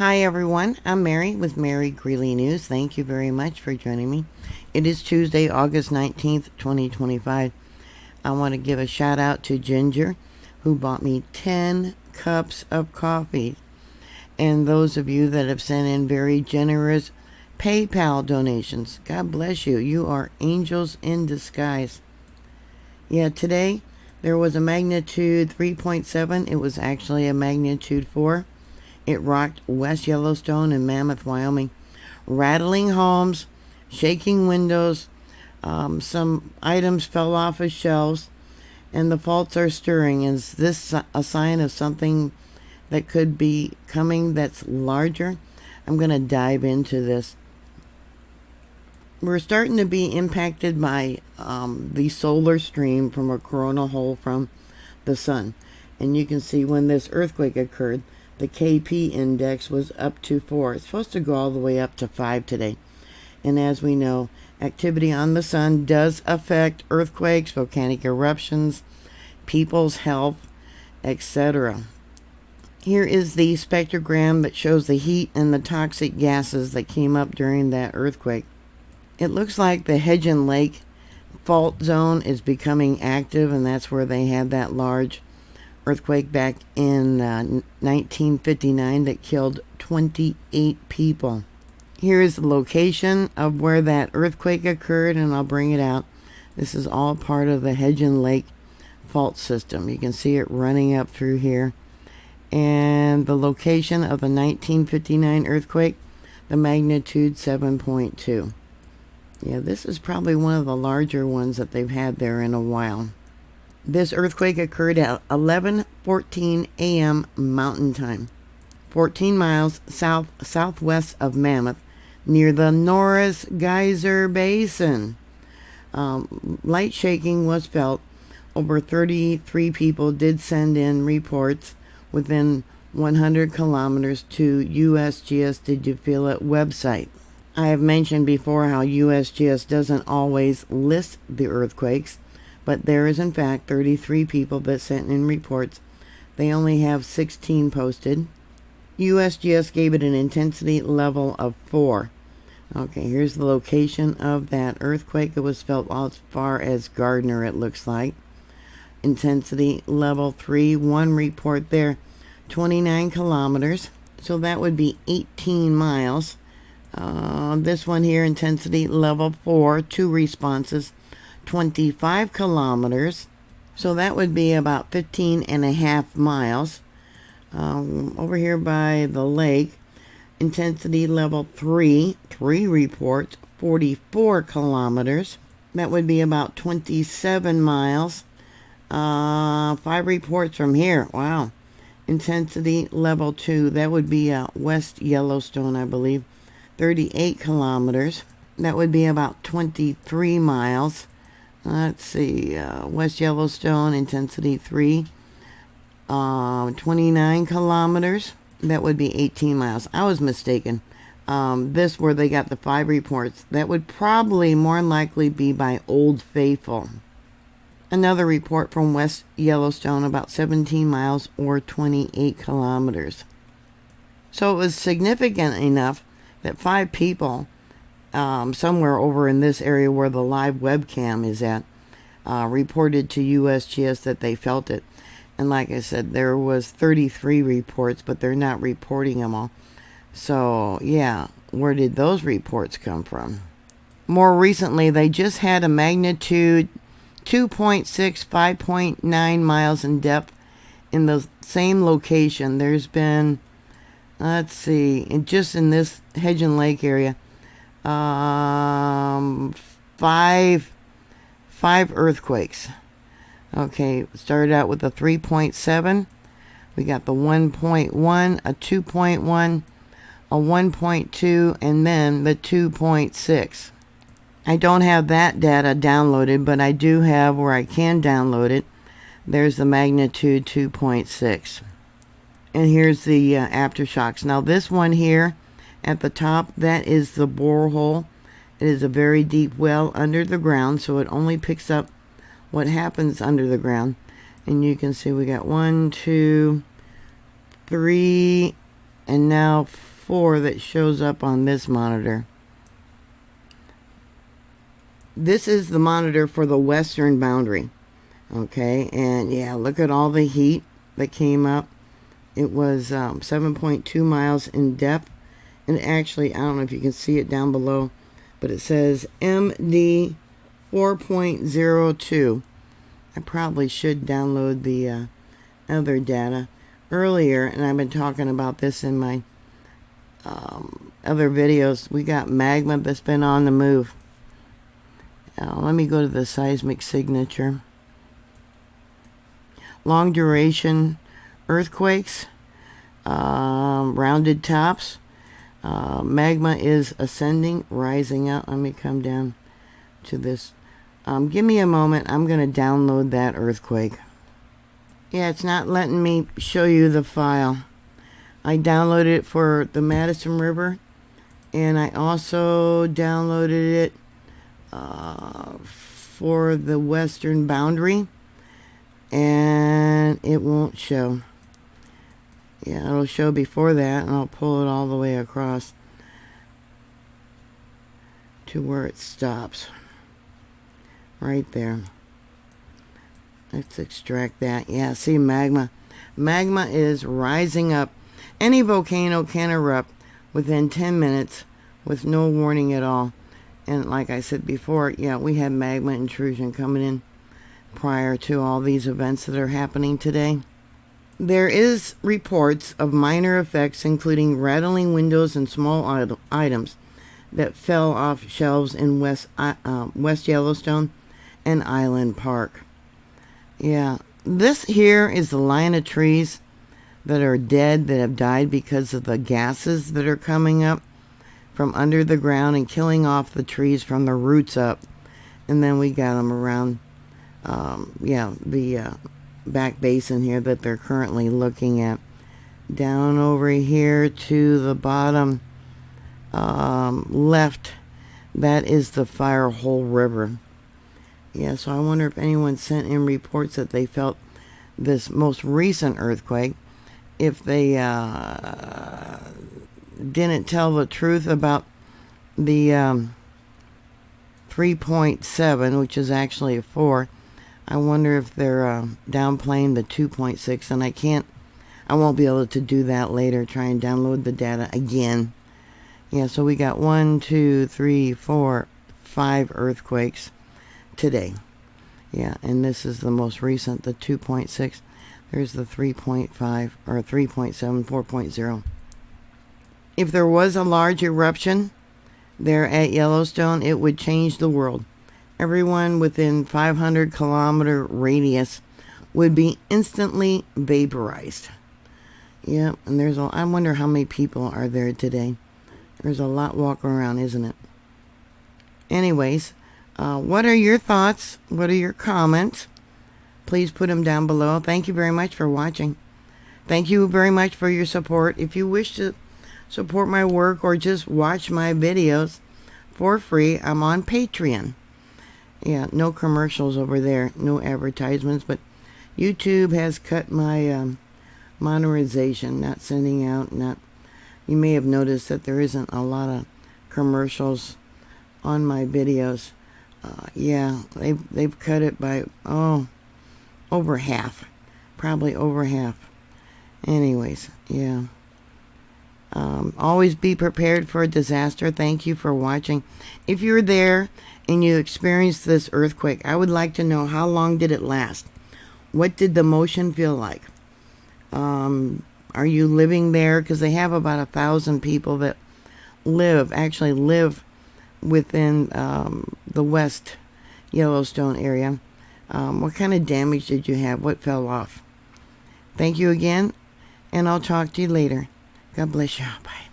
Hi everyone, I'm Mary with MaryGreeley News. Thank you very much for joining me. It is Tuesday, August 19th, 2025. I want to give a shout out to Ginger, who bought me 10 cups of coffee. And those of you that have sent in very generous PayPal donations, God bless you. You are angels in disguise. Yeah, today there was a magnitude 3.7. It was actually a magnitude 4. It rocked West Yellowstone and Mammoth, Wyoming, rattling homes, shaking windows. Some items fell off of shelves, and the faults are stirring. Is this a sign of something that could be coming that's larger? I'm going to dive into this. We're starting to be impacted by the solar stream from a coronal hole from the sun. And you can see when this earthquake occurred, the KP index was up to 4. It's supposed to go all the way up to 5 today. And as we know, activity on the sun does affect earthquakes, volcanic eruptions, people's health, etc. Here is the spectrogram that shows the heat and the toxic gases that came up during that earthquake. It looks like the Hedgen Lake fault zone is becoming active, and that's where they had that large earthquake back in 1959 that killed 28 people. Here is the location of where that earthquake occurred, and I'll bring it out. This is all part of the Hedgen Lake fault system. You can see it running up through here. And the location of the 1959 earthquake, the magnitude 7.2. Yeah, this is probably one of the larger ones that they've had there in a while. This earthquake occurred at 11:14 a.m. Mountain Time, 14 miles southwest of Mammoth, near the Norris Geyser Basin. Light shaking was felt. Over 33 people did send in reports within 100 kilometers to USGS Did You Feel It website. I have mentioned before how USGS doesn't always list the earthquakes, but there is in fact 33 people that sent in reports. They only have 16 posted. USGS gave it an intensity level of 4. Okay, here's the location of that earthquake. It was felt as far as Gardner, it looks like. Intensity level 3, one report there, 29 kilometers. So that would be 18 miles. This one here, intensity level 4, 2 responses, 25 kilometers. So that would be about 15 and a half miles. Over here by the lake, intensity level 3, 3 reports, 44 kilometers. That would be about 27 miles. 5 reports from here. Wow. Intensity level 2, that would be West Yellowstone, I believe. 38 kilometers. That would be about 23 miles. Let's see. West Yellowstone, intensity 3. 29 kilometers. That would be 18 miles. I was mistaken. This where they got the 5 reports. That would probably more likely be by Old Faithful. Another report from West Yellowstone, about 17 miles or 28 kilometers. So it was significant enough that 5 people, somewhere over in this area where the live webcam is at, reported to USGS that they felt it. And like I said, there was 33 reports, but they're not reporting them all. So, yeah, where did those reports come from? More recently, they just had a magnitude 2.6, 5.9 miles in depth in the same location. There's been, let's see, just in this Hedgen Lake area, 5 earthquakes. Okay, started out with a 3.7. We got the 1.1, a 2.1, a 1.2, and then the 2.6. I don't have that data downloaded, but I do have where I can download it. There's the magnitude 2.6. And here's the aftershocks. Now this one here at the top, that is the borehole. It is a very deep well under the ground, so it only picks up what happens under the ground. And you can see we got 1, 2, 3, and now 4 that shows up on this monitor. This is the monitor for the western boundary. Okay, and yeah, look at all the heat that came up. It was 7.2 miles in depth. And actually, I don't know if you can see it down below, but it says MD 4.02. I probably should download the other data earlier, and I've been talking about this in my other videos. We got magma that's been on the move. Let me go to the seismic signature. Long duration earthquakes, rounded tops. Magma is ascending, rising up. Let me come down to this. Give me a moment. I'm going to download that earthquake. Yeah, it's not letting me show you the file. I downloaded it for the Madison River, and I also downloaded it for the western boundary, and it won't show. Yeah, it'll show before that, and I'll pull it all the way across to where it stops. Right there. Let's extract that. Yeah, see, magma. Magma is rising up. Any volcano can erupt within 10 minutes with no warning at all. And like I said before, yeah, we had magma intrusion coming in prior to all these events that are happening today. There is reports of minor effects, including rattling windows and small items that fell off shelves in West Yellowstone and Island Park. Yeah, this here is the line of trees that are dead, that have died because of the gases that are coming up from under the ground and killing off the trees from the roots up. And then we got them around, the back basin here that they're currently looking at. Down over here to the bottom left, that is the Firehole River. Yeah, so I wonder if anyone sent in reports that they felt this most recent earthquake, if they didn't tell the truth about the 3.7, which is actually a 4. I wonder if they're downplaying the 2.6, and I won't be able to do that later, try and download the data again. Yeah, so we got 1, 2, 3, 4, 5 earthquakes today. Yeah, and this is the most recent, the 2.6. There's the 3.5 or 3.7, 4.0. If there was a large eruption there at Yellowstone, it would change the world. Everyone within 500 kilometer radius would be instantly vaporized. Yeah, and I wonder how many people are there today. There's a lot walking around, isn't it? Anyways, what are your thoughts? What are your comments? Please put them down below. Thank you very much for watching. Thank you very much for your support. If you wish to support my work or just watch my videos for free, I'm on Patreon. Yeah, no commercials over there, no advertisements, but YouTube has cut my monetization, not sending out, you may have noticed that there isn't a lot of commercials on my videos. Yeah, they've cut it by, over half. Probably over half. Anyways, yeah. Always be prepared for a disaster. Thank you for watching. If you're there and you experienced this earthquake, I would like to know, how long did it last? What did the motion feel like? Are you living there? Because they have about 1,000 people that actually live within the West Yellowstone area. What kind of damage did you have? What fell off? Thank you again, and I'll talk to you later. God bless you. Bye.